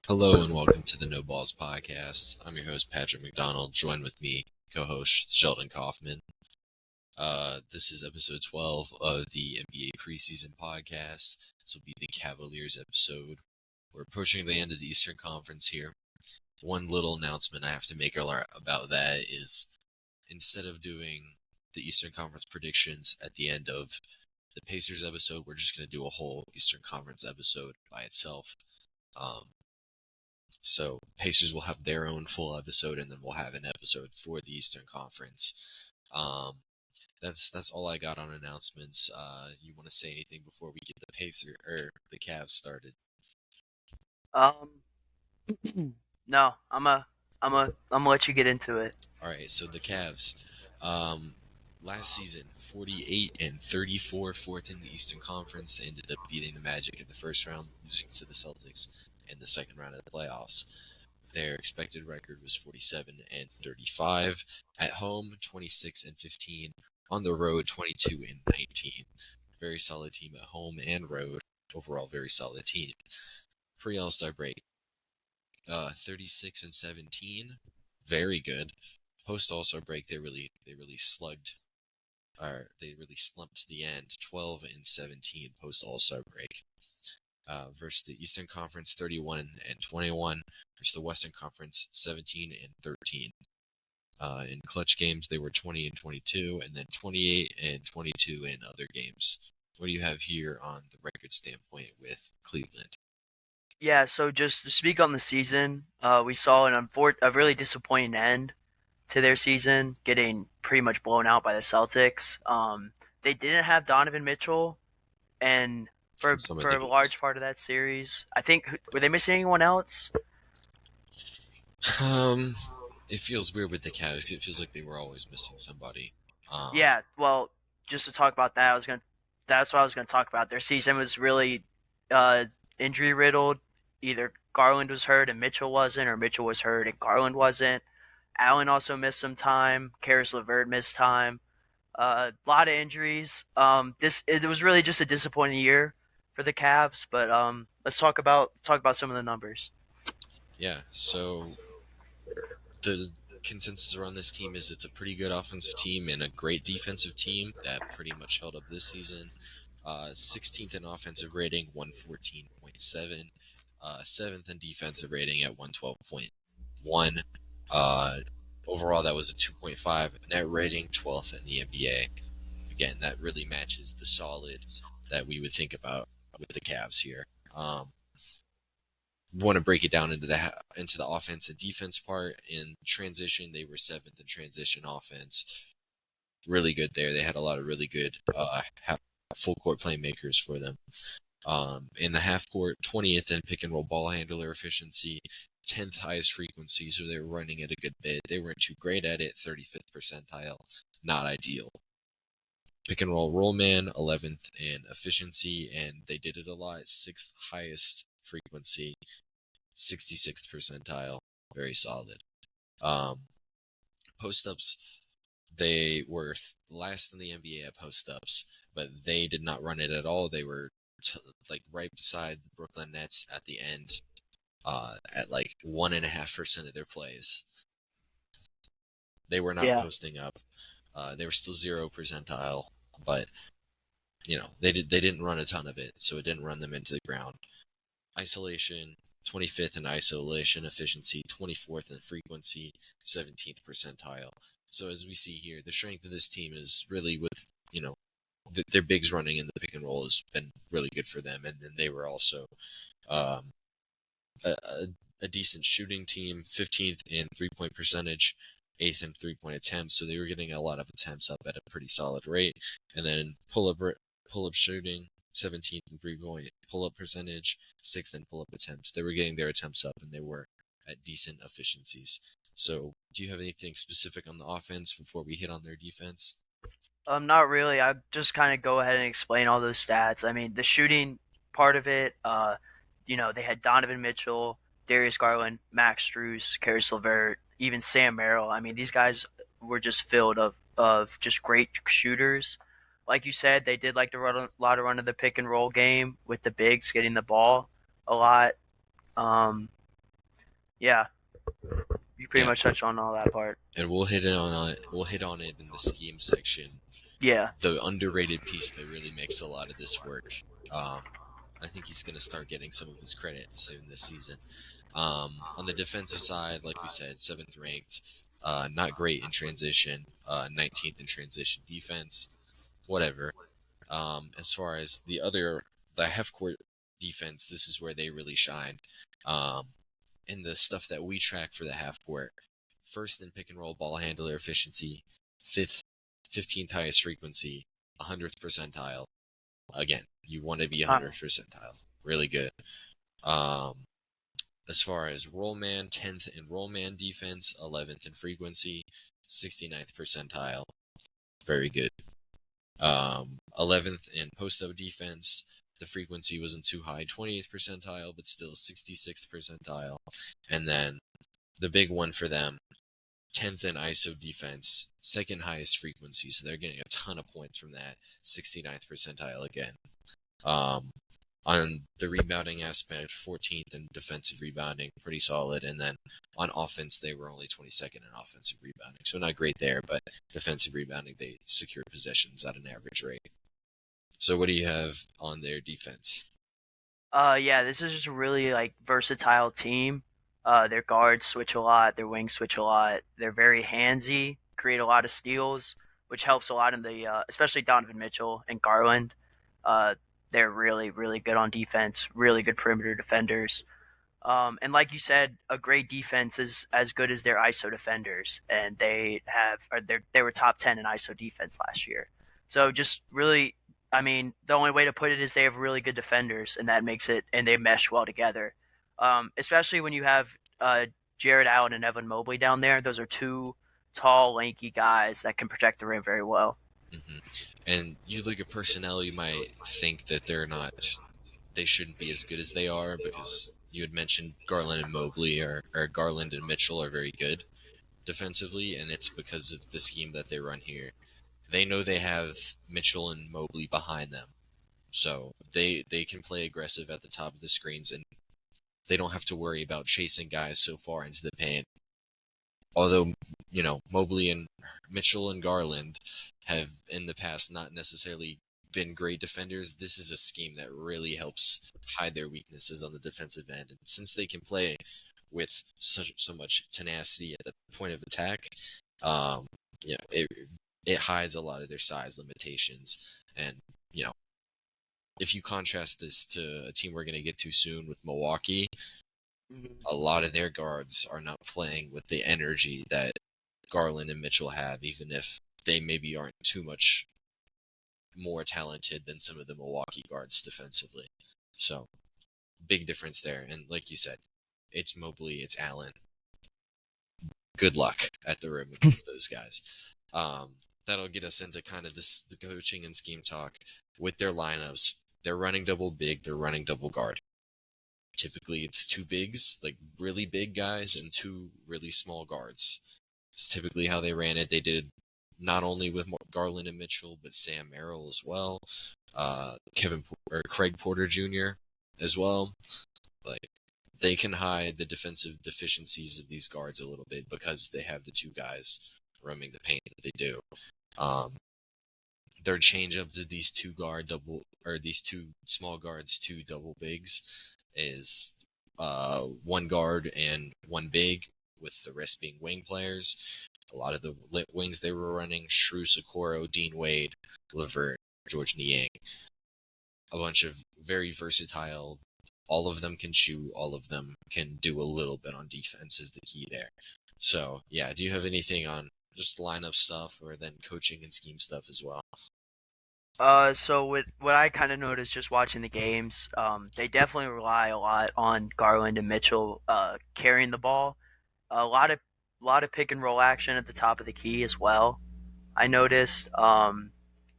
Hello and welcome to the No Balls Podcast. I'm your host, Patrick McDonald. Join with me, co-host Sheldon Kaufman. This is episode 12 of the NBA Preseason Podcast. This will be the Cavaliers episode. We're approaching the end of the Eastern Conference here. One little announcement I have to make about that is instead of doing the Eastern Conference predictions at the end of the Pacers episode, we're just going to do a whole Eastern Conference episode by itself. So Pacers will have their own full episode, and then we'll have an episode for the Eastern Conference. That's all I got on announcements. You want to say anything before we get the Cavs started? Um, no, I'm gonna let you get into it. All right, so the Cavs, last season 48-34, fourth in the Eastern Conference. They ended up beating the Magic in the first round, losing to the Celtics in the second round of the playoffs. Their expected record was 47-35. At home, 26-15. On the road, 22-19. Very solid team at home and road. Overall, very solid team. Pre All-Star break, 36-17. Very good. Post All-Star break, they really slumped to the end. 12-17 post All-Star break. Versus the Eastern Conference 31-21 versus the Western Conference 17-13. In clutch games they were 20-22 and then 28-22 in other games. What do you have here on the record standpoint with Cleveland? Yeah, so just to speak on the season, we saw a really disappointing end to their season, getting pretty much blown out by the Celtics. They didn't have Donovan Mitchell, and For for some of for the a large games. part of that series, I think were they missing anyone else? Um, it feels weird with the Cavs. It feels like they were always missing somebody. Um, Yeah, well, just to talk about that, that's what I was gonna talk about. Their season was really uh, injury riddled. Either Garland was hurt and Mitchell wasn't, or Mitchell was hurt and Garland wasn't. Allen also missed some time. Karis LeVert missed time. A lot of injuries. This it was really just a disappointing year for the Cavs. But let's talk about some of the numbers. yeah, so the consensus around this team is it's a pretty good offensive team and a great defensive team that pretty much held up this season. 16th in offensive rating, 114.7. Seventh in defensive rating at 112.1. Uh, Overall, that was a 2.5 net rating, 12th in the NBA. Again, that really matches the solid that we would think about with the Cavs here. Want to break it down into the offense and defense part. In transition, they were seventh in transition offense. Really good there. They had a lot of really good full court playmakers for them. In the half court, 20th in pick and roll ball handler efficiency, 10th highest frequency, so they were running it a good bit. They weren't too great at it, 35th percentile, not ideal. Pick and roll man, 11th in efficiency, and they did it a lot. 6th highest frequency, 66th percentile, very solid. Um, Post ups, they were last in the NBA at post ups, but they did not run it at all. They were like right beside the Brooklyn Nets at the end, at like 1.5% of their plays. They were not Yeah, posting up. They were still 0 percentile, but they didn't run a ton of it, so it didn't run them into the ground. Isolation, 25th in isolation efficiency, 24th in frequency, 17th percentile. So as we see here, the strength of this team is really with, their bigs running in the pick and roll has been really good for them. And then they were also um, a decent shooting team, 15th in 3-point percentage, 8th in 3-point attempts. So they were getting a lot of attempts up at a pretty solid rate. And then pull up shooting, 17th in 3-point pull up percentage, 6th in pull up attempts. They were getting their attempts up and they were at decent efficiencies. So, do you have anything specific on the offense before we hit on their defense? not really. I just kind of go ahead and explain all those stats. I mean, the shooting part of it. They had Donovan Mitchell, Darius Garland, Max Strus, Karis LeVert, even Sam Merrill. I mean, these guys were just filled of just great shooters. Like you said, they did like to run a lot of run of the pick and roll game with the bigs getting the ball a lot. Um, Yeah, you pretty Yeah, much touched on all that part. and we'll hit on it in the scheme section. Yeah. The underrated piece that really makes a lot of this work. Um, I think he's going to start getting some of his credit soon this season. On the defensive side, like we said, seventh ranked, not great in transition, 19th in transition defense, whatever. As far as the half court defense, this is where they really shine. Um, in the stuff that we track for the half court, first in pick and roll ball handler efficiency, fifth, 15th highest frequency, 100th percentile. Again, you want to be Uh, 100th percentile. Really good. Um, as far as roll man, 10th in roll man defense, 11th in frequency, 69th percentile. Very good. 11th in post-up defense. The frequency wasn't too high, 20th percentile, but still 66th percentile. And then the big one for them, 10th in ISO defense, second highest frequency, so they're getting a ton of points from that, 69th percentile again. Um, on the rebounding aspect, 14th in defensive rebounding, pretty solid. And then on offense, they were only 22nd in offensive rebounding, so not great there, but defensive rebounding, they secured possessions at an average rate. So what do you have on their defense? yeah, this is just a really like versatile team. Their guards switch a lot, their wings switch a lot. They're very handsy, create a lot of steals, which helps a lot in the especially Donovan Mitchell and Garland. Uh, they're really really good on defense, really good perimeter defenders. And like you said, a great defense is as good as their ISO defenders, and they were top 10 in ISO defense last year. So just really, I mean, the only way to put it is they have really good defenders, and that makes it, and they mesh well together. Especially when you have Jared Allen and Evan Mobley down there; those are two tall, lanky guys that can protect the rim very well. Hmm. And you look at personnel, you might think that they shouldn't be as good as they are because you had mentioned Garland and Mobley or Garland and Mitchell are very good defensively, and it's because of the scheme that they run here. They know they have Mitchell and Mobley behind them, so they can play aggressive at the top of the screens, and they don't have to worry about chasing guys so far into the paint. Although, Mobley and Mitchell and Garland have in the past not necessarily been great defenders, this is a scheme that really helps hide their weaknesses on the defensive end. And since they can play with so much tenacity at the point of attack, um, it hides a lot of their size limitations. And you know, if you contrast this to a team we're going to get to soon with Milwaukee, a lot of their guards are not playing with the energy that Garland and Mitchell have, even if they maybe aren't too much more talented than some of the Milwaukee guards defensively. So, big difference there. And like you said, it's Mobley, it's Allen. Good luck at the rim against those guys. That'll get us into kind of the coaching and scheme talk with their lineups. They're running double big, they're running double guard. Typically, it's two bigs, like really big guys, and two really small guards. It's typically how they ran it. They did not only with Garland and Mitchell, but Sam Merrill as well, Craig Porter Jr. as well. Like they can hide the defensive deficiencies of these guards a little bit because they have the two guys roaming the paint that they do. Um, their change up to these two small guards, two double bigs, is one guard and one big, with the rest being wing players. A lot of the wings they were running: Shrew Socorro, Dean Wade, Levert, George Niang. A bunch of very versatile. All of them can shoot. All of them can do a little bit on defense. Is the key there. So yeah, do you have anything on just lineup stuff or then coaching and scheme stuff as well? So what I kind of noticed just watching the games, they definitely rely a lot on Garland and Mitchell carrying the ball. A lot of pick and roll action at the top of the key as well. I noticed,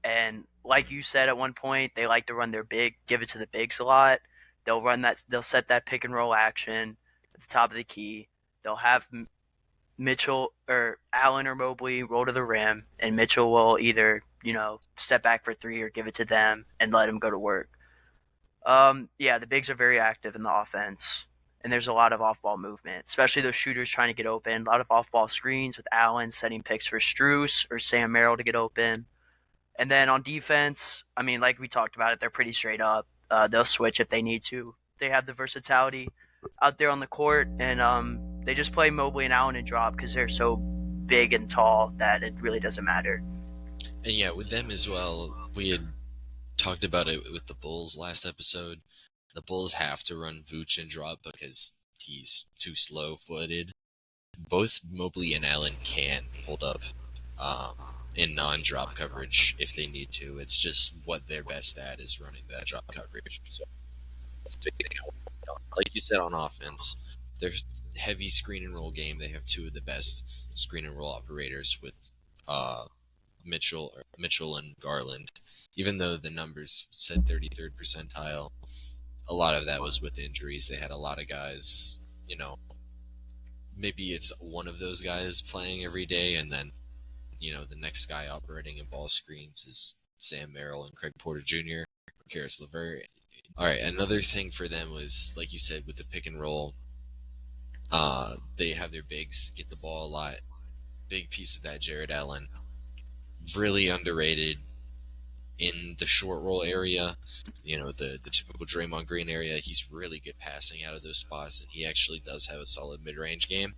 and like you said at one point, they like to run their big, give it to the bigs a lot. They'll set that pick and roll action at the top of the key. They'll have Mitchell or Allen or Mobley roll to the rim, and Mitchell will either step back for three or give it to them and let them go to work. Yeah, the bigs are very active in the offense, and there's a lot of off-ball movement, especially those shooters trying to get open. A lot of off-ball screens with Allen setting picks for Strus or Sam Merrill to get open. And then on defense, I mean, like we talked about it, they're pretty straight up. They'll switch if they need to. They have the versatility out there on the court, and they just play Mobley and Allen and drop because they're so big and tall that it really doesn't matter. And yeah, with them as well, we had talked about it with the Bulls last episode. The Bulls have to run Vooch and drop because he's too slow-footed. Both Mobley and Allen can hold up um, in non-drop coverage if they need to. It's just what they're best at is running that drop coverage. So, like you said on offense, their heavy screen and roll game. They have two of the best screen and roll operators with uh, Mitchell and Garland. Even though the numbers said 33rd percentile, a lot of that was with injuries. They had a lot of guys, maybe it's one of those guys playing every day, and then, the next guy operating in ball screens is Sam Merrill and Craig Porter Jr., Karis LeVert. All right, another thing for them was, like you said, with the pick and roll, they have their bigs get the ball a lot. Big piece of that, Jared Allen. Really underrated in the short roll area, the typical Draymond Green area. He's really good passing out of those spots, and he actually does have a solid mid-range game.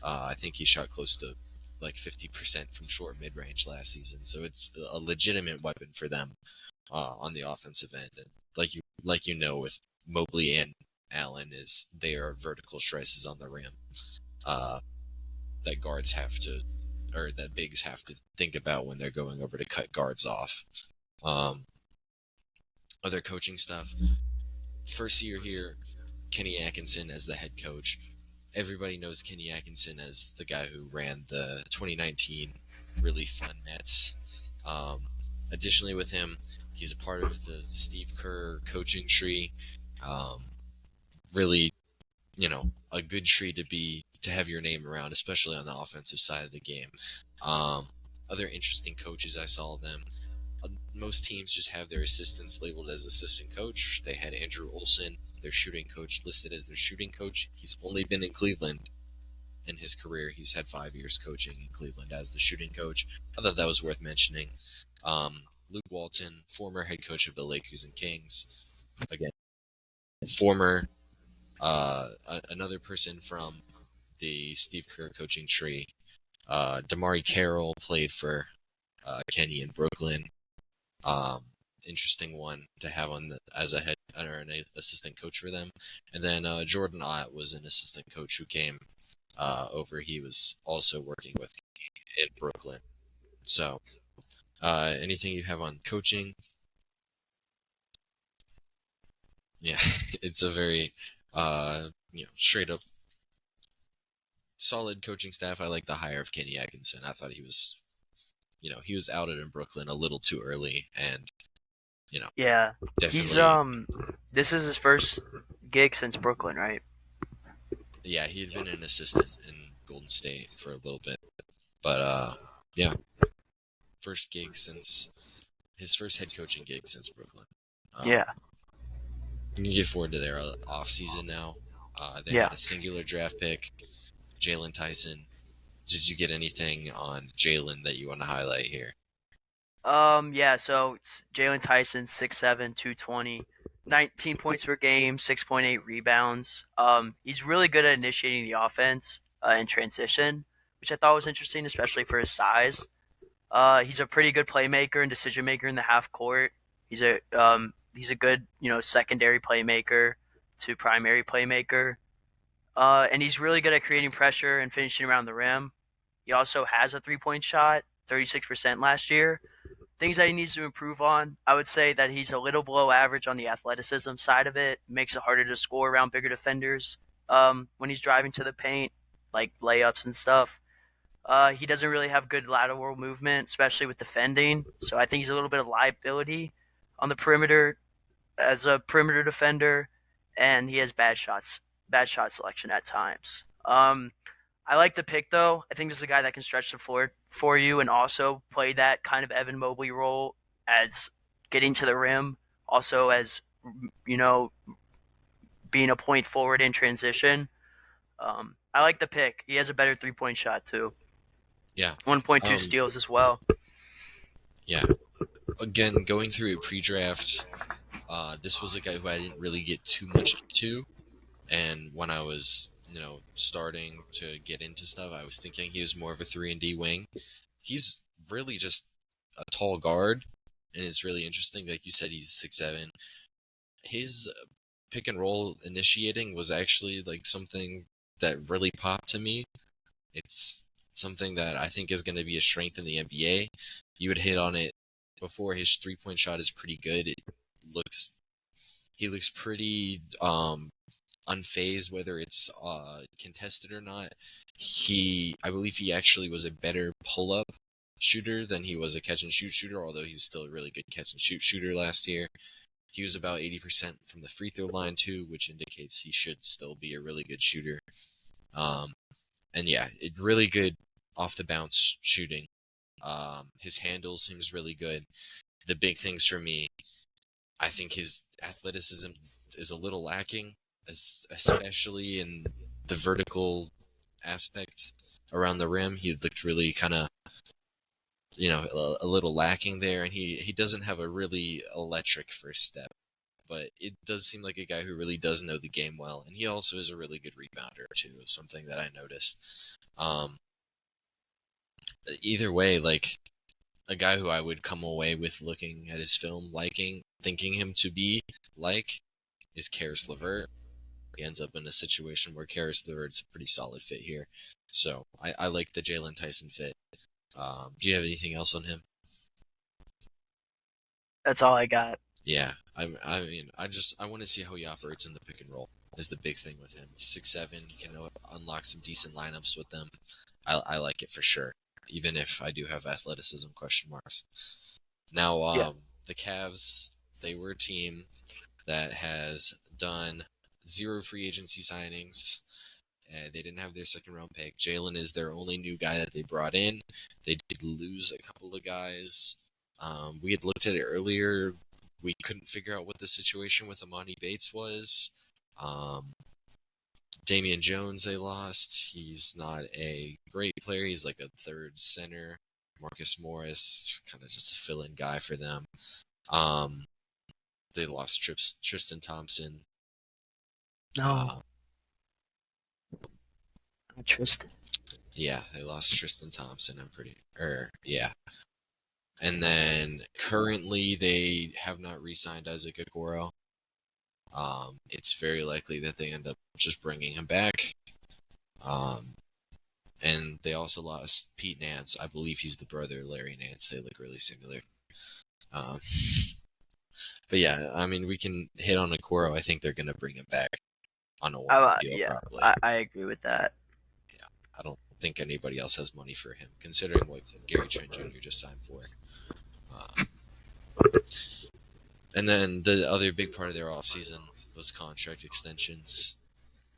I think he shot close to like 50% from short mid-range last season, so it's a legitimate weapon for them on the offensive end. And with Mobley and Allen, is they are vertical stresses on the rim that guards have to, or that bigs have to think about when they're going over to cut guards off. Other coaching stuff. First year here, Kenny Atkinson as the head coach. Everybody knows Kenny Atkinson as the guy who ran the 2019 really fun Nets. Additionally, with him, he's a part of the Steve Kerr coaching tree. Really, a good tree to have your name around, especially on the offensive side of the game. Other interesting coaches I saw them. Most teams just have their assistants labeled as assistant coach. They had Andrew Olson, their shooting coach, listed as their shooting coach. He's only been in Cleveland in his career. He's had 5 years coaching in Cleveland as the shooting coach. I thought that was worth mentioning. Luke Walton, former head coach of the Lakers and Kings. Again, former, another person from the Steve Kerr coaching tree. Damari Carroll played for Kenny in Brooklyn. Interesting one to have as a head or an assistant coach for them. And then Jordan Ott was an assistant coach who came over. He was also working with in Brooklyn. So, anything you have on coaching? Yeah, it's a very straight up solid coaching staff. I like the hire of Kenny Atkinson. I thought he was outed in Brooklyn a little too early, and Yeah, he's definitely. this is his first gig since Brooklyn, right? Yeah, he had been an assistant in Golden State for a little bit, but yeah, first gig since his first head coaching gig since Brooklyn. Yeah, You can get forward to their off season now. They yeah. had a singular draft pick, Jalen Tyson. Did you get anything on Jalen that you want to highlight here? Yeah, so it's Jalen Tyson, 6'7", 220, 19 points per game, 6.8 rebounds. He's really good at initiating the offense in transition, which I thought was interesting, especially for his size. He's a pretty good playmaker and decision maker in the half court. He's a good, secondary playmaker to primary playmaker. And he's really good at creating pressure and finishing around the rim. He also has a 3-point shot, 36% last year. Things that he needs to improve on, I would say that he's a little below average on the athleticism side of it. Makes it harder to score around bigger defenders when he's driving to the paint, like layups and stuff. He doesn't really have good lateral movement, especially with defending. So I think he's a little bit of liability on the perimeter as a perimeter defender, and he has bad shot selection at times. I like the pick though. I think this is a guy that can stretch the floor for you and also play that kind of Evan Mobley role as getting to the rim, also as you know being a point forward in transition. I like the pick. He has a better 3 point shot too. Yeah. 1.2 Um, steals as well. yeah. Again, going through a pre-draft, this was a guy who I didn't really get too much into, and when I was, starting to get into stuff, I was thinking he was more of a 3-and-D wing. He's really just a tall guard, and it's really interesting. Like you said, he's 6'7". His pick and roll initiating was actually like something that really popped to me. It's something that I think is going to be a strength in the NBA. You would hit on it before. His 3-point shot is pretty good. Looks he looks pretty unfazed, whether it's contested or not. I believe he actually was a better pull up shooter than he was a catch and shoot shooter, although he was still a really good catch and shoot shooter last year. He was about 80% from the free throw line too, which indicates he should still be a really good shooter. Um, and yeah, really good off the bounce shooting. His handle seems really good. The big things for me, I think his athleticism is a little lacking, especially in the vertical aspect around the rim. He looked really kind of, a little lacking there, and he doesn't have a really electric first step. But it does seem like a guy who really does know the game well, and he also is a really good rebounder too. Something that I noticed. Either way, like a guy who I would come away with looking at his film, thinking him to be like, is Karis LeVert. He ends up in a situation where Karis LeVert's a pretty solid fit here. So I like the Jalen Tyson fit. Do you have anything else on him? That's all I got. Yeah, I mean, I want to see how he operates in the pick and roll. Is the big thing with him. He's 6'7", can unlock some decent lineups with them. I like it for sure, even if I do have athleticism question marks. Now, Yeah. the Cavs, they were a team that has done zero free agency signings. They didn't have their second round pick. Jalen is their only new guy that they brought in. They did lose a couple of guys. We had looked at it earlier. We couldn't figure out what the situation with Amani Bates was. Damian Jones they lost. He's not a great player. He's like a third center. Marcus Morris, kind of just a fill-in guy for them. They lost Tristan Thompson. No. Interesting. Yeah, they lost Tristan Thompson. Yeah. And then currently they have not re-signed Isaac Okoro. It's very likely that they end up just bringing him back. And they also lost Pete Nance. I believe he's the brother of Larry Nance. They look really similar. Um, but yeah, I mean, we can hit on Okoro. I think they're going to bring him back on a one-year deal Yeah, probably. I agree with that. Yeah, I don't think anybody else has money for him, considering what Gary Trent Jr. just signed for. Uh, and then the other big part of their offseason was contract extensions.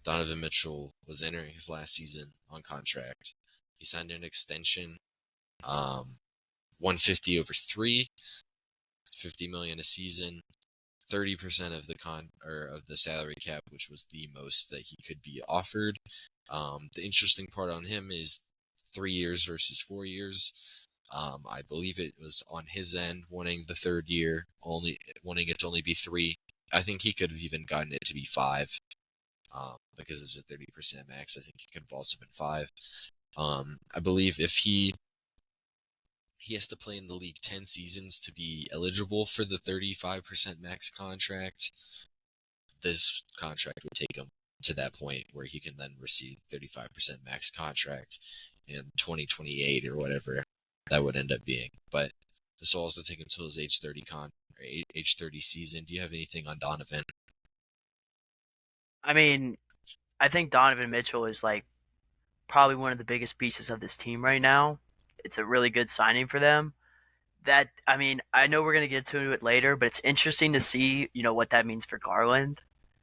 Donovan Mitchell was entering his last season on contract. He signed an extension, 150 over 3, 50 million a season, 30% of of the salary cap, which was the most that he could be offered. The interesting part on him is 3 years versus 4 years. I believe it was on his end wanting the third year, only wanting it to only be 3. I think he could have even gotten it to be 5. Because it's a 30% max. I think it could have also been 5. I believe if he has to play in the league 10 seasons to be eligible for the 35% max contract. This contract would take him to that point where he can then receive 35% max contract in 2028 or whatever that would end up being. But this will also take him till his age 30 age 30 season. Do you have anything on Donovan? I mean, I think Donovan Mitchell is like probably one of the biggest pieces of this team right now. It's a really good signing for them. That I mean, I know we're gonna get to it later, but it's interesting to see, what that means for Garland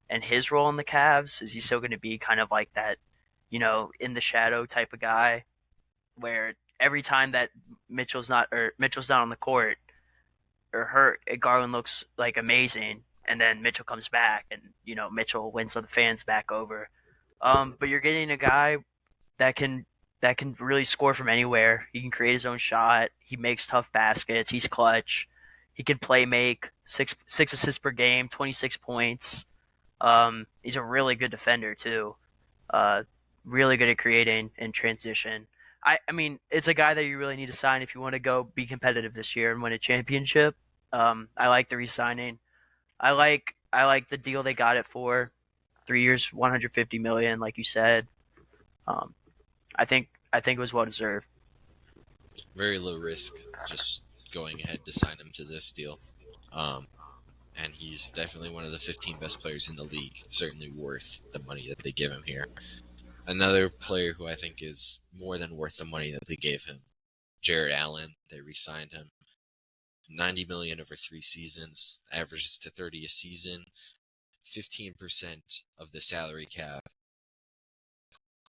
and his role in the Cavs. Is he still going to be kind of like that, in the shadow type of guy, where every time that Mitchell's not on the court or hurt, Garland looks like amazing, and then Mitchell comes back, and Mitchell wins the fans back over. But you're getting a guy that can that can really score from anywhere. He can create his own shot. He makes tough baskets. He's clutch. He can play make six assists per game, 26 points. He's a really good defender too. Uh, really good at creating in transition. I mean, it's a guy that you really need to sign if you want to go be competitive this year and win a championship. I like the re-signing. I like the deal they got it for. 3 years, 150 million, like you said. Um, I think it was well deserved. Very low risk, just going ahead to sign him to this deal. Um, and he's definitely one of the 15 best players in the league. Certainly worth the money that they give him here. Another player who I think is more than worth the money that they gave him, Jarrett Allen. They re-signed him, 90 million over 3 seasons, averages to 30 a season, 15% of the salary cap.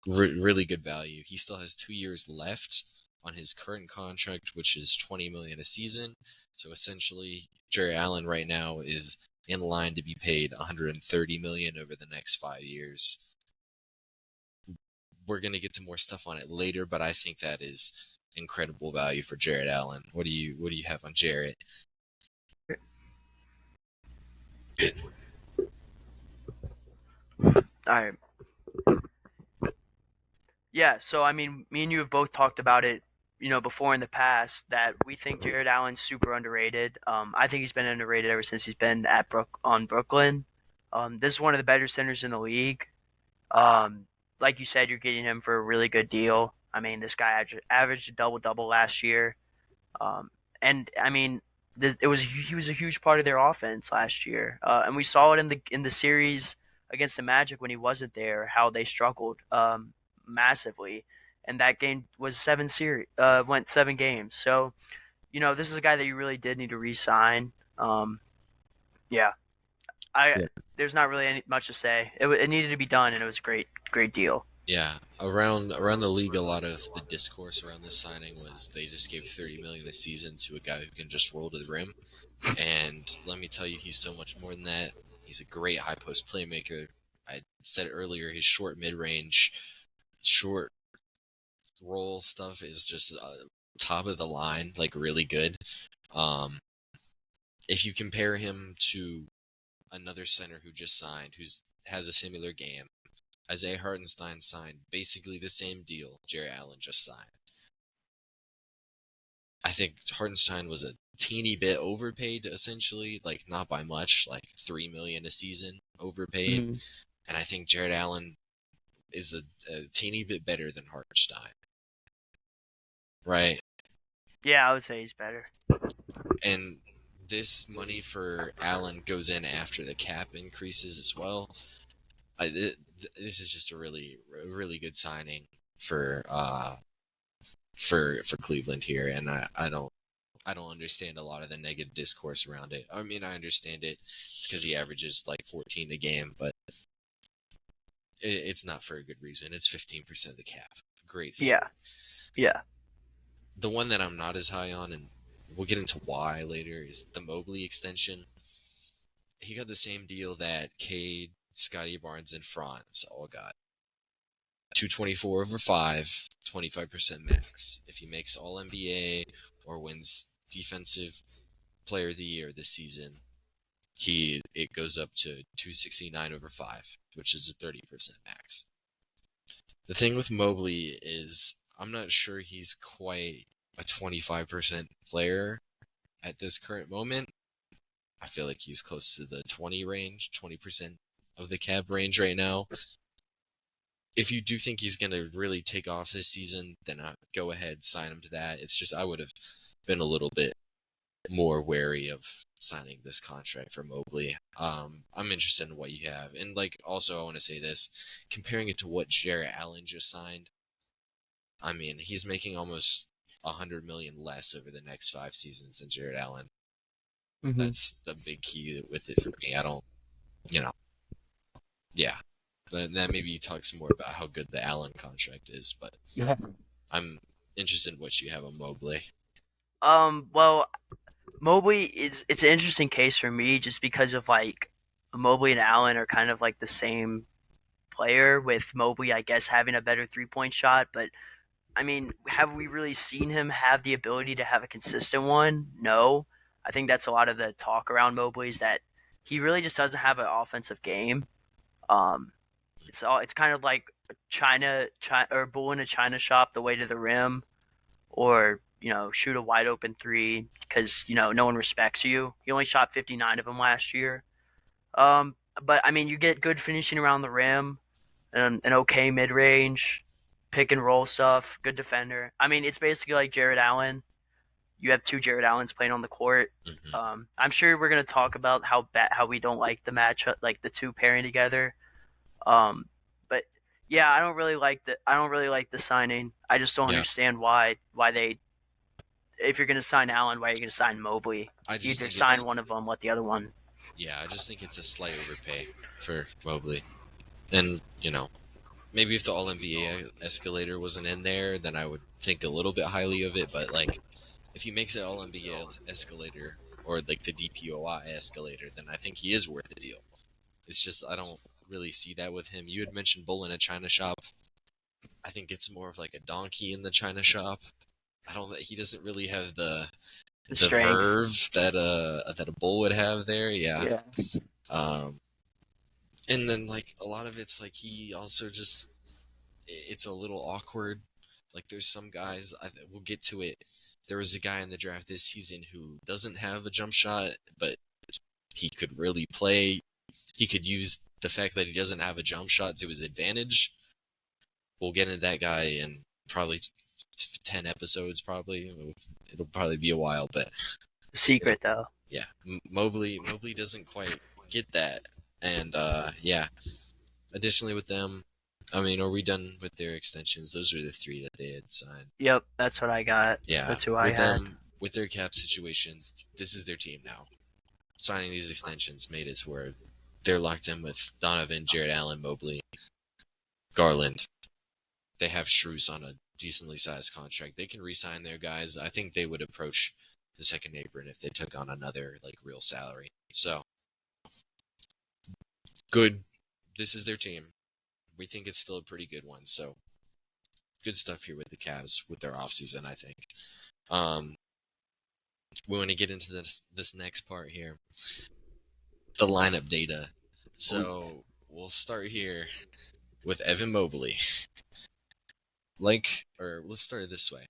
Really good value. He still has 2 years left on his current contract, which is 20 million a season. So essentially, Jerry Allen right now is in line to be paid 130 million over the next 5 years. We're gonna get to more stuff on it later, but I think that is incredible value for Jarrett Allen. What do you have on Jarrett? All right. Yeah, so I mean, me and you have both talked about it, before in the past that we think Jared Allen's super underrated. I think he's been underrated ever since he's been at Brooklyn. This is one of the better centers in the league. Um, like you said, you're getting him for a really good deal. I mean, this guy averaged a double double last year. Um, and I mean, he was a huge part of their offense last year, and we saw it in the series against the Magic when he wasn't there, how they struggled massively, and that game was went 7 games. So this is a guy that you really did need to re-sign. Yeah, I Yeah. there's not really much to say. It needed to be done, and it was a great deal. Yeah, around the league, a lot of the discourse around this signing was they just gave 30 million a season to a guy who can just roll to the rim. And let me tell you, he's so much more than that. He's a great high post playmaker. I said earlier, his short mid range, short roll stuff is just top of the line, like really good. Um, if you compare him to another center who just signed, who's has a similar game, Isaiah Hartenstein signed basically the same deal Jerry Allen just signed. I think Hartenstein was a teeny bit overpaid, essentially, like not by much, like 3 million a season overpaid. Mm-hmm. And I think Jared Allen is a teeny bit better than Hartenstein, right? Yeah, I would say he's better. And this money for Allen goes in after the cap increases as well. This is just a really good signing for for Cleveland here, and I don't understand a lot of the negative discourse around it. I mean, I understand it. It's because he averages like 14 a game, but it's not for a good reason. It's 15% of the cap. Great sign. Yeah, yeah. The one that I'm not as high on, and we'll get into why later, is the Mobley extension. He got the same deal that Cade, Scotty Barnes, and Franz all got. 224 over 5, 25% max. If he makes All NBA or wins Defensive Player of the Year this season, it goes up to 269 over 5, which is a 30% max. The thing with Mobley is I'm not sure he's quite a 25% player at this current moment. I feel like he's close to the 20% of the cap range right now. If you do think he's going to really take off this season, then go ahead, sign him to that. It's just I would have been a little bit more wary of signing this contract for Mobley. I'm interested in what you have. And also I want to say this, comparing it to what Jarrett Allen just signed, I mean, he's making almost 100 million less over the next 5 seasons than Jarrett Allen. Mm-hmm. That's the big key with it for me. I don't, you know, yeah. That maybe talks more about how good the Allen contract is, but Yeah. I'm interested in what you have on Mobley. Well, Mobley it's an interesting case for me just because of like Mobley and Allen are kind of like the same player with Mobley I guess having a better 3-point shot, but I mean, have we really seen him have the ability to have a consistent one? No. I think that's a lot of the talk around Mobley is that he really just doesn't have an offensive game. Um, it's kind of like China or bull in a China shop the way to the rim, or shoot a wide open three because no one respects you. He only shot 59 of them last year. Um, but I mean, you get good finishing around the rim, an okay mid range, pick and roll stuff, good defender. I mean, it's basically like Jared Allen. You have two Jared Allens playing on the court. Hmm. I'm sure we're gonna talk about how we don't like the matchup, like the two pairing together. Um, but yeah, I don't really like the signing. I just don't Yeah, understand why they if you're gonna sign Allen, why are you gonna sign Mobley? I just Either think sign it's one of them, let the other one. I just think it's a slight overpay for Mobley. And maybe if the All NBA escalator wasn't in there, then I would think a little bit highly of it. But like, if he makes it All NBA escalator or like the DPOI escalator, then I think he is worth the deal. It's just I don't really see that with him. You had mentioned bull in a china shop. I think it's more of like a donkey in the china shop. I don't. He doesn't really have the The the strength. verve that a bull would have there. Yeah. Yeah. Um, and then like a lot of it's like he also just it's a little awkward. Like there's some guys we'll get to it. There was a guy in the draft this season who doesn't have a jump shot, but he could really play. He could use the fact that he doesn't have a jump shot to his advantage. We'll get into that guy in probably 10 episodes. Probably it'll probably be a while, but The you know, secret though. yeah, Mobley doesn't quite get that, and yeah. Additionally, with them, I mean, are we done with their extensions? Those are the three that they had signed. Yep, that's what I got. Yeah, That's who I with had. them, with their cap situations, this is their team now. Signing these extensions made it to where they're locked in with Donovan, Jared Allen, Mobley, Garland. They have Shrews on a decently sized contract. They can re-sign their guys. I think they would approach the second apron if they took on another like real salary. So good. This is their team. We think it's still a pretty good one. So good stuff here with the Cavs with their offseason, I think. Um, we want to get into this next part here, the lineup data. So we'll start here with Evan Mobley. Or let's start it this way.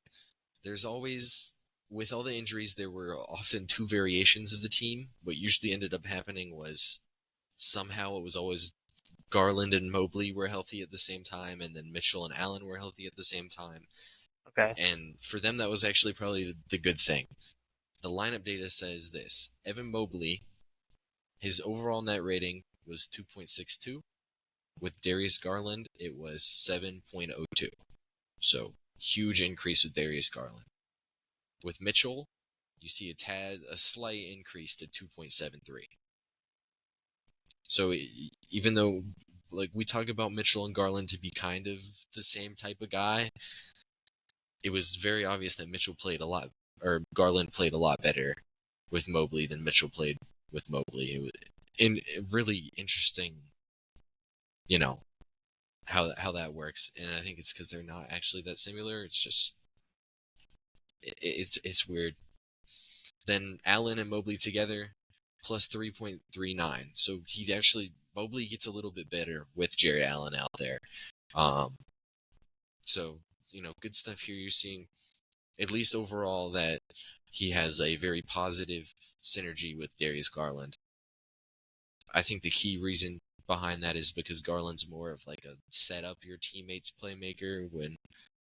There's always, with all the injuries, there were often two variations of the team. What usually ended up happening was somehow it was always Garland and Mobley were healthy at the same time, and then Mitchell and Allen were healthy at the same time. Okay. And for them, that was actually probably the good thing. The lineup data says this: Evan Mobley, his overall net rating was 2.62. With Darius Garland, it was 7.02. So huge increase with Darius Garland. With Mitchell, you see a slight increase to 2.73. So even though like we talk about Mitchell and Garland to be kind of the same type of guy, it was very obvious that Garland played a lot better with Mobley than Mitchell played with Mobley. It was really interesting, you know, how that works, and I think it's because they're not actually that similar. It's just it's weird. Then Allen and Mobley together plus 3.39. So Mobley gets a little bit better with Jared Allen out there. Um, so good stuff here. You're seeing at least overall that he has a very positive synergy with Darius Garland. I think the key reason behind that is because Garland's more of like a set up your teammates playmaker when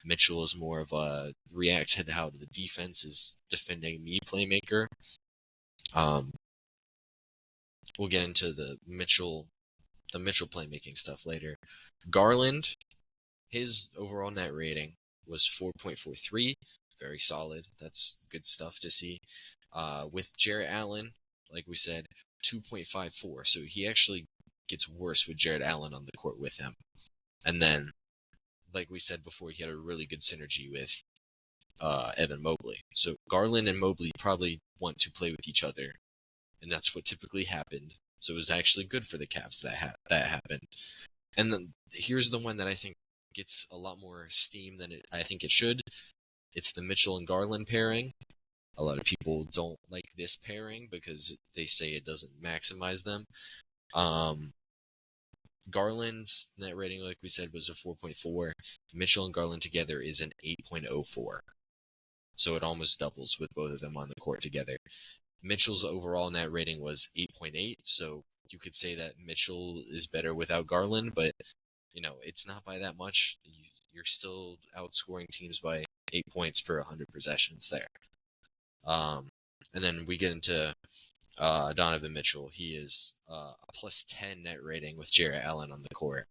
Mitchell is more of a react to how the defense is defending me playmaker. Um, we'll get into the Mitchell playmaking stuff later. Garland, his overall net rating was 4.43, very solid. That's good stuff to see. With Jarrett Allen, like we said, 2.54. So he actually gets worse with Jarrett Allen on the court with him. And then, like we said before, he had a really good synergy with Evan Mobley. So Garland and Mobley probably want to play with each other, and that's what typically happened. So it was actually good for the Cavs that happened. And then here's the one that I think gets a lot more steam than I think it should. It's the Mitchell and Garland pairing. A lot of people don't like this pairing because they say it doesn't maximize them. Garland's net rating, like we said, was a 4.4. Mitchell and Garland together is an 8.04. So it almost doubles with both of them on the court together. Mitchell's overall net rating was 8.8, so you could say that Mitchell is better without Garland, but it's not by that much. You're still outscoring teams by 8 points per 100 possessions there. And then we get into Donovan Mitchell. He is a plus 10 net rating with Jarrett Allen on the court.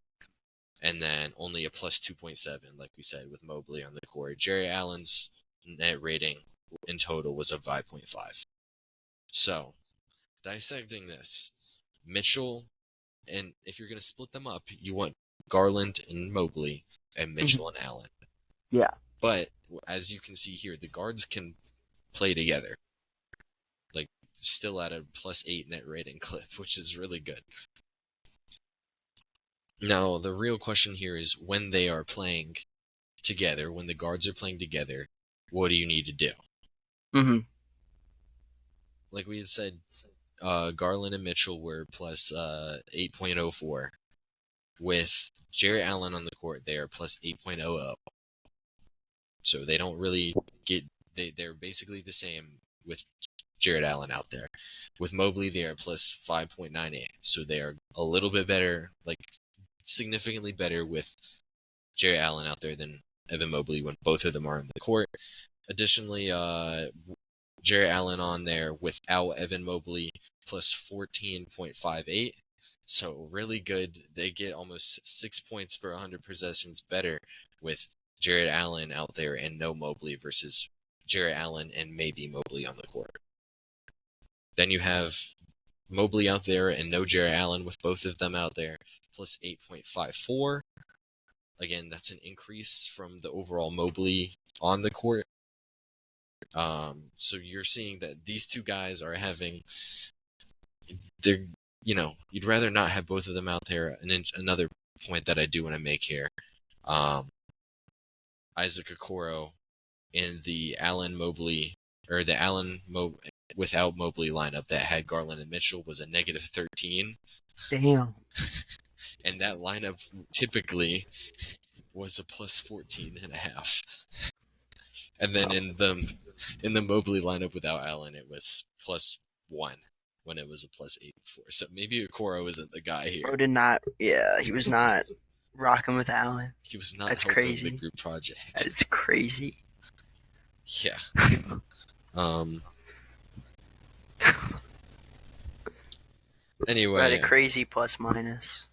And then only a plus 2.7, like we said, with Mobley on the court. Jarrett Allen's net rating in total was a 5.5. So, dissecting this, Mitchell, and if you're going to split them up, you want Garland and Mobley and Mitchell and Allen. Yeah. But as you can see here, the guards can play together. Like, still at a plus 8 net rating clip, which is really good. Now, the real question here is when they are playing together, when the guards are playing together, what do you need to do? Mm-hmm. Like we had said, Garland and Mitchell were plus 8.04. With Jarrett Allen on the court, they are plus 8.00. So they don't really get... They're basically the same with Jarrett Allen out there. With Mobley, they are plus 5.98. So they are a little bit better, like significantly better with Jarrett Allen out there than Evan Mobley when both of them are on the court. Additionally, Jarrett Allen on there without Evan Mobley plus 14.58. So really good. They get almost 6 points per 100 possessions better with Jarrett Allen out there and no Mobley versus Jarrett Allen and maybe Mobley on the court. Then you have Mobley out there and no Jarrett Allen with both of them out there plus 8.54. Again, that's an increase from the overall Mobley on the court. So you're seeing that these two guys are having... you'd rather not have both of them out there. And another point that I do want to make here, Isaac Okoro in the Allen Mobley, or the without Mobley lineup that had Garland and Mitchell was a negative 13. Damn. And that lineup typically was a plus 14.5. And then in the Mobley lineup without Allen, it was plus 1 when it was a plus 8 before. So maybe Okoro isn't the guy here. Bro did not. Yeah, he was not rocking with Allen. He was not That's helping crazy. the group project. It's crazy. Yeah. Anyway, Right, a crazy plus minus.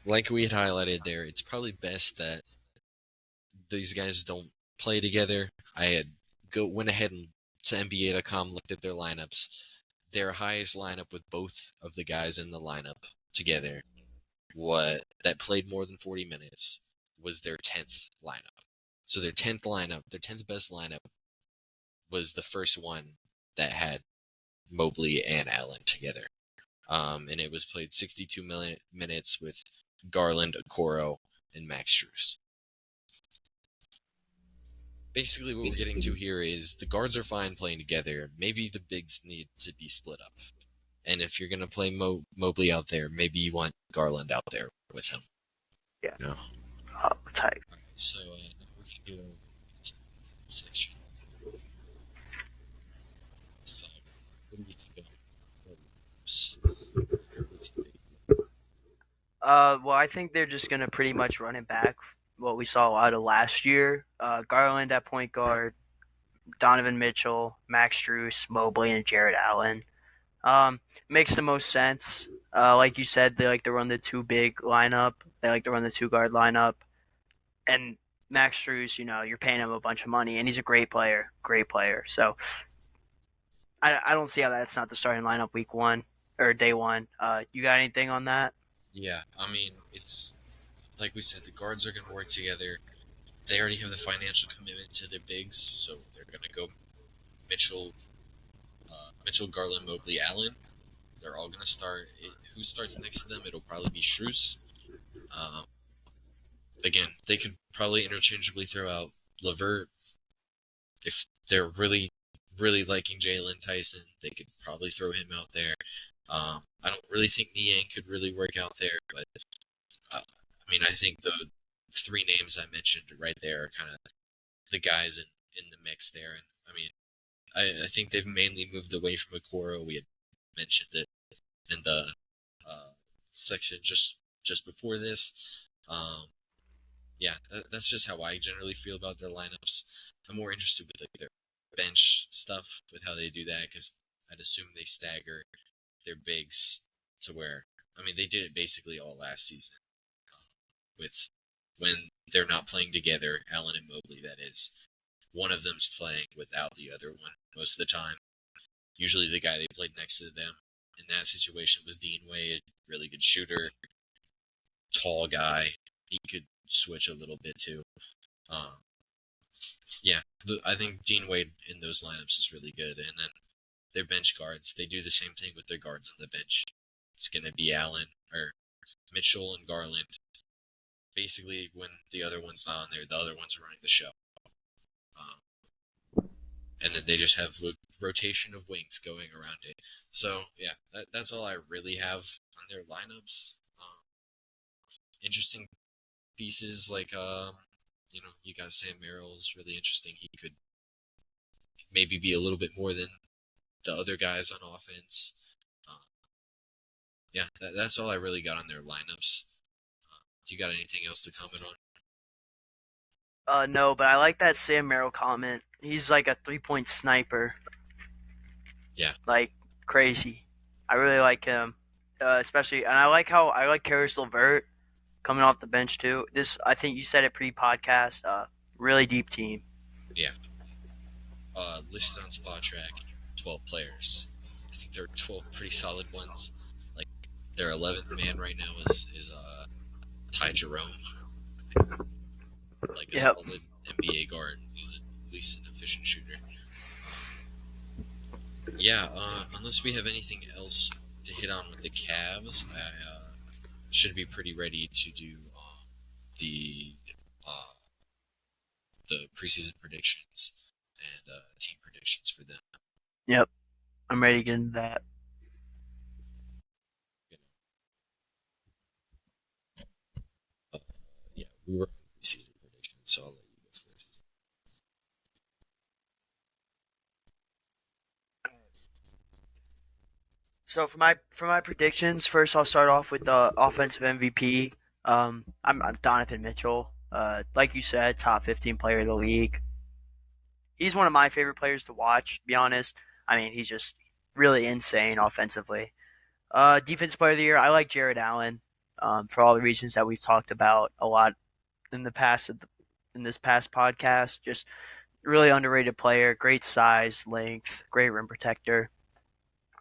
Like we had highlighted there, it's probably best that these guys don't play together. I had went ahead and to NBA.com looked at their lineups. Their highest lineup with both of the guys in the lineup together, that played more than 40 minutes, was their 10th lineup. So their 10th best lineup, was the first one that had Mobley and Allen together. And it was played 62 minutes with Garland, Okoro, and Max Strus. Basically, what we're getting to here is the guards are fine playing together. Maybe the bigs need to be split up. And if you're going to play Mobley out there, maybe you want Garland out there with him. Yeah. No. Oh, tight. So, we can go to section. So, what do you think of Well, I think they're just gonna pretty much run it back what we saw out of last year. Garland at point guard, Donovan Mitchell, Max Strus, Mobley, and Jarrett Allen. Makes the most sense. Like you said, they like to run the two big lineup. They like to run the two guard lineup. And Max Strus, you're paying him a bunch of money, and he's a great player. So I don't see how that's not the starting lineup week one or day one. You got anything on that? Yeah, I mean, it's like we said, the guards are going to work together. they already have the financial commitment to their bigs, so they're going to go Mitchell, Garland, Mobley, Allen. They're all going to start. Who starts next to them? It'll probably be Strus. Um, Again, they could probably interchangeably throw out Levert. If they're really, really liking Jalen Tyson, they could probably throw him out there. I don't really think Niang could really work out there, but I think the three names I mentioned right there are kind of the guys in the mix there. And I think they've mainly moved away from Okoro. We had mentioned it in the section just before this. Yeah, that's just how I generally feel about their lineups. I'm more interested with like their bench stuff with how they do that because I'd assume they stagger their bigs to where they did it basically all last season with when they're not playing together, Allen and Mobley. That is, one of them's playing without the other one most of the time. Usually, the guy they played next to them in that situation was Dean Wade, really good shooter, tall guy. He could switch a little bit too. Yeah, I think Dean Wade in those lineups is really good. And then their bench guards, they do the same thing with their guards on the bench. It's going to be Allen or Mitchell and Garland. Basically, when the other one's not on there, the other one's running the show. And then they just have a rotation of wings going around it. So, yeah, that's all I really have on their lineups. Interesting pieces like, you got Sam Merrill's really interesting. He could maybe be a little bit more than the other guys on offense. Yeah, that's all I really got on their lineups. Do you got anything else to comment on? No, but I like that Sam Merrill comment. He's like a 3-point sniper. Yeah. Like crazy. I really like him. Especially, and I like Karis LeVert coming off the bench too. I think you said it pre-podcast. Really deep team. Yeah. Listed on Spot Track, 12 players. I think there are 12 pretty solid ones. Like their 11th man right now is Ty Jerome, like a solid NBA guard. He's at least an efficient shooter. Yeah. Unless we have anything else to hit on with the Cavs, I should be pretty ready to do the uh, the preseason predictions and team predictions for them. Yep, I'm ready to get into that. Yeah, we were on preseason predictions, so I'll let you go first. So for my predictions, first I'll start off with the offensive MVP. I'm Donovan Mitchell. Like you said, top 15 player of the league. He's one of my favorite players to watch. To be honest, he's just really insane offensively. Defensive player of the year, I like Jared Allen. For all the reasons that we've talked about a lot in the past in this past podcast. Just really underrated player, great size, length, great rim protector.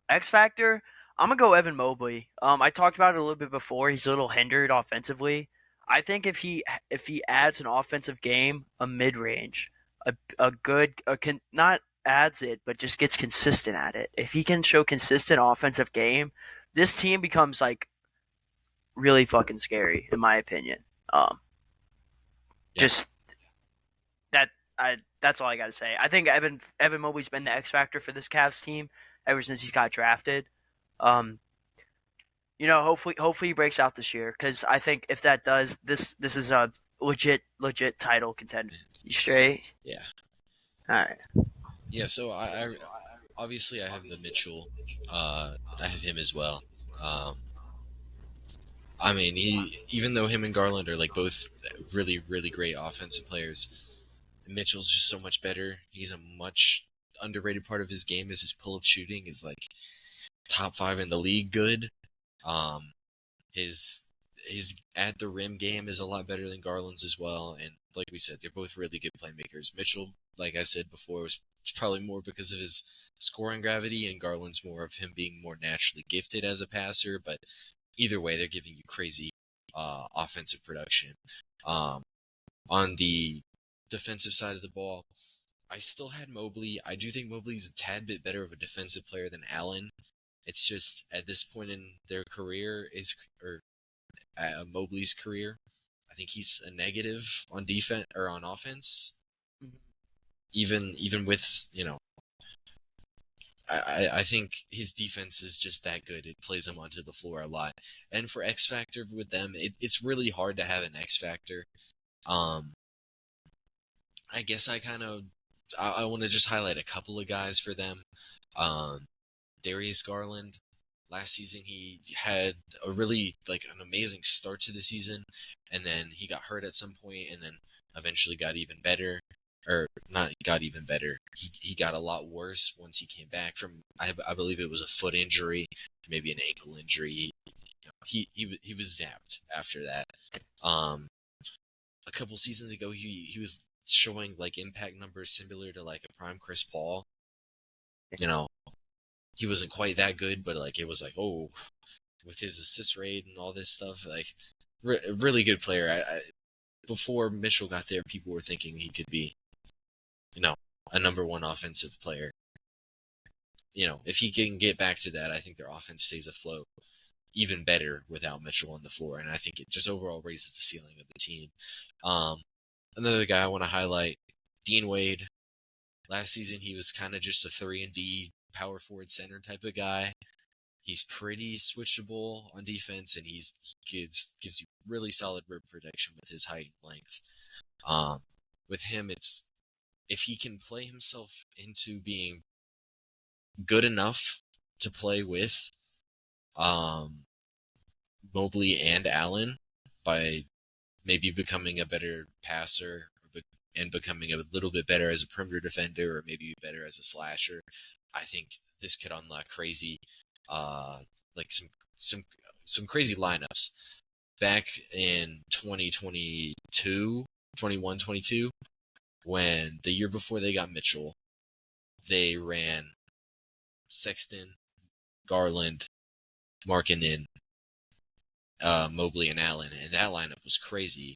X Factor, I'm gonna go Evan Mobley. I talked about it a little bit before. He's a little hindered offensively. I think if he adds an offensive game, a mid range, a good not adds it, but just gets consistent at it. If he can show consistent offensive game, this team becomes like really fucking scary, in my opinion. Yeah. Just that's all I got to say. I think Evan Mobley's been the X factor for this Cavs team ever since he's got drafted. Um, hopefully he breaks out this year because I think if that does, this is a legit title contender. You straight? Yeah. All right. Yeah. So I obviously I have the Mitchell. I have him as well. Um, he even though him and Garland are like both really really great offensive players, Mitchell's just so much better. He's a much underrated part of his game is his pull-up shooting is like top 5 in the league good. Um, his at the rim game is a lot better than Garland's as well. And like we said, they're both really good playmakers. Mitchell, like I said before, it's probably more because of his scoring gravity, and Garland's more of him being more naturally gifted as a passer. But either way, they're giving you crazy offensive production. On the defensive side of the ball, I still had Mobley. I do think Mobley's a tad bit better of a defensive player than Allen. It's just at this point in their career or Mobley's career, I think he's a negative on defense or on offense. Mhm. Even with I think his defense is just that good. It plays him onto the floor a lot. And for X Factor with them, it's really hard to have an X Factor. Um, I guess I want to just highlight a couple of guys for them. Um, Darius Garland. Last season, he had a really an amazing start to the season, and then he got hurt at some point, and then eventually got even better, or not got even better. He got a lot worse once he came back from I believe it was a foot injury, maybe an ankle injury. He was zapped after that. Um, a couple seasons ago, he was showing impact numbers similar to a prime Chris Paul. You know, he wasn't quite that good, but it was oh, with his assist rate and all this stuff, really good player. Before Mitchell got there, people were thinking he could be, a number one offensive player. If he can get back to that, I think their offense stays afloat even better without Mitchell on the floor, and I think it just overall raises the ceiling of the team. Another guy I want to highlight, Dean Wade. Last season, he was kind of just a 3-and-D power forward center type of guy. He's pretty switchable on defense, and he gives you really solid rim protection with his height and length. With him, it's if he can play himself into being good enough to play with Mobley and Allen by maybe becoming a better passer and becoming a little bit better as a perimeter defender or maybe better as a slasher, I think this could unlock crazy, some crazy lineups. Back in 2022, 21, 22, when the year before they got Mitchell, they ran Sexton, Garland, Markkanen, Mobley, and Allen, and that lineup was crazy.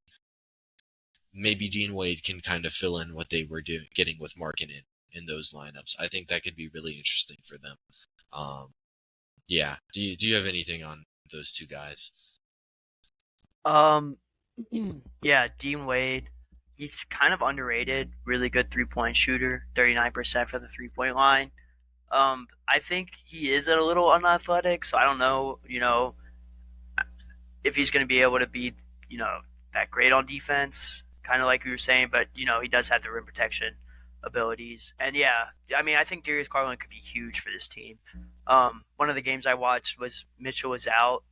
Maybe Dean Wade can kind of fill in what they were getting with Markkanen in those lineups. I think that could be really interesting for them. Yeah. Do you have anything on those two guys? Um, yeah, Dean Wade. He's kind of underrated. Really good 3-point shooter. 39% for the 3-point line. I think he is a little unathletic, so I don't know. If he's going to be able to be, that great on defense, kind of like we were saying. But he does have the rim protection abilities, and yeah, I mean, I think Darius Garland could be huge for this team. One of the games I watched was Mitchell was out,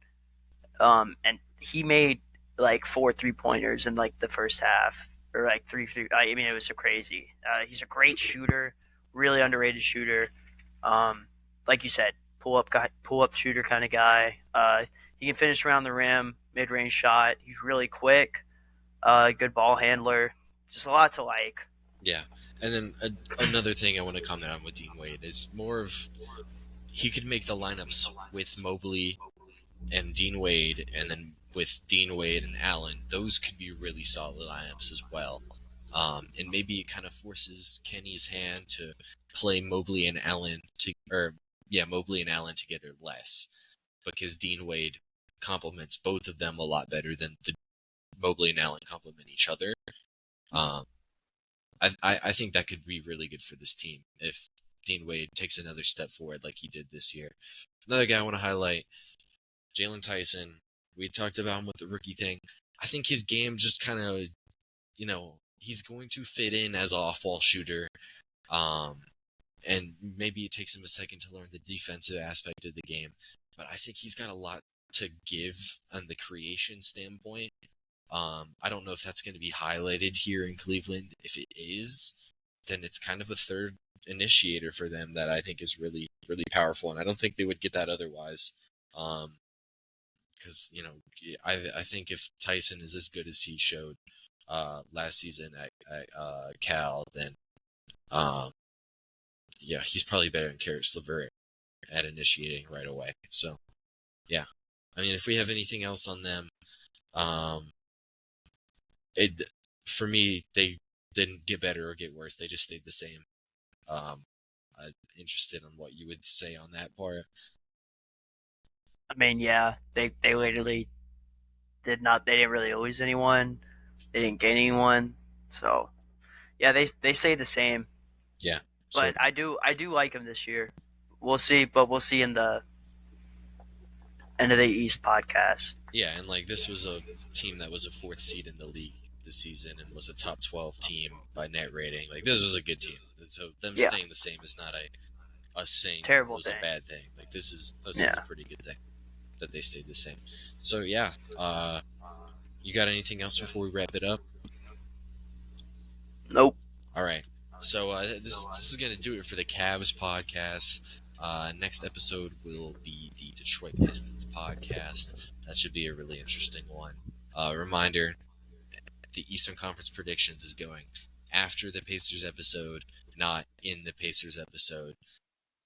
and he made like 4 3-pointers in like the first half, or like three. I mean, it was so crazy. He's a great shooter, really underrated shooter. Um, like you said, pull up shooter kind of guy. He can finish around the rim, mid range shot. He's really quick. Good ball handler. Just a lot to like. Yeah. And then another thing I want to comment on with Dean Wade is more of he could make the lineups with Mobley and Dean Wade, and then with Dean Wade and Allen, those could be really solid lineups as well. And maybe it kind of forces Kenny's hand to play Mobley and Allen Mobley and Allen together less, because Dean Wade complements both of them a lot better than the Mobley and Allen complement each other. I think that could be really good for this team if Dean Wade takes another step forward like he did this year. Another guy I want to highlight, Jalen Tyson. We talked about him with the rookie thing. I think his game just kind of, he's going to fit in as an off-ball shooter. And maybe it takes him a second to learn the defensive aspect of the game. But I think he's got a lot to give on the creation standpoint. I don't know if that's going to be highlighted here in Cleveland. If it is, then it's kind of a third initiator for them that I think is really, really powerful. And I don't think they would get that otherwise. Because, I think if Tyson is as good as he showed last season at Cal, then he's probably better than Karis LeVert at initiating right away. So, yeah. I mean, if we have anything else on them, for me, they didn't get better or get worse. They just stayed the same. I'm interested in what you would say on that part. I mean, yeah, they literally did not. They didn't really lose anyone. They didn't gain anyone. So yeah, they say the same. Yeah. So But I do like him this year. We'll see, but we'll see in the end of the East podcast. yeah, and like this was a team that was a fourth seed in the league this season and was a top 12 team by net rating. Like this was a good team. So them Yeah, staying the same is not a us saying this terrible was a thing. bad thing. Like this is a Yeah. pretty good thing that they stayed the same. So yeah, you got anything else before we wrap it up? Nope. All right. So this is gonna do it for the Cavs podcast. Next episode will be the Detroit Pistons podcast. That should be a really interesting one. Reminder: the Eastern Conference predictions is going after the Pacers episode, not in the Pacers episode.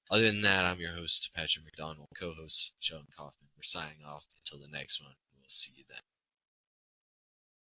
Other than that, I'm your host Patrick McDonald, co-host Sheldon Kaufman. We're signing off until the next one. We'll see you then.